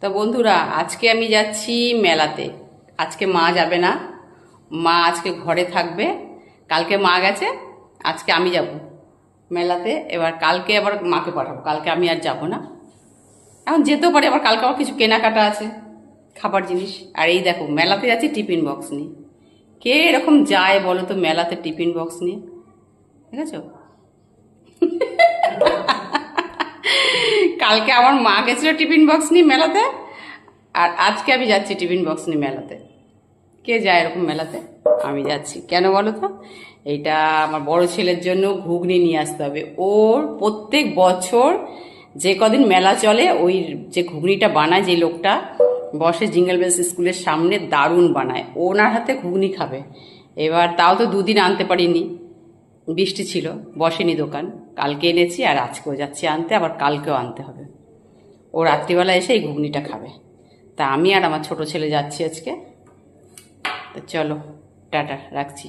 তো বন্ধুরা, আজকে আমি যাচ্ছি মেলাতে। আজকে মা যাবে না, মা আজকে ঘরে থাকবে। কালকে মা গেছে, আজকে আমি যাব মেলাতে। এবার কালকে আবার মাকে পাঠাবো, কালকে আমি আর যাব না। এখন যেতেও পারি, আবার কালকে আবার কিছু কেনাকাটা আছে, খাবার জিনিস। আর এই দেখো, মেলাতে যাচ্ছি টিফিন বক্স নিয়ে। কে এরকম যায় বলো তো মেলাতে টিফিন বক্স নিয়ে? ঠিক আছে। কালকে আমার মা গেছিল টিফিন বক্স নিয়ে মেলাতে, আর আজকে আমি যাচ্ছি টিফিন বক্স নিয়ে মেলাতে। কে যায় এরকম মেলাতে? আমি যাচ্ছি। কেন বলো তো? এইটা আমার বড় ছেলের জন্য ঘুগনি নিয়ে আসতে হবে। ওর প্রত্যেক বছর যে কদিন মেলা চলে, ওই যে ঘুগনিটা বানায়, যে লোকটা বসে জিঙ্গেল বেলস স্কুলের সামনে, দারুণ বানায়। ওনার হাতে ঘুগনি খাবে। এবার তাও তো দুদিন আনতে পারিনি, বৃষ্টি ছিল, বসেনি দোকান। কালকে এনেছি, আর আজকেও যাচ্ছি আনতে, আবার কালকেও আনতে হবে। ও রাত্রিবেলা এসে এই ঘুগনিটা খাবে। তা আমি আর আমার ছোট ছেলে যাচ্ছি আজকে। তো চলো, টাটা, রাখছি।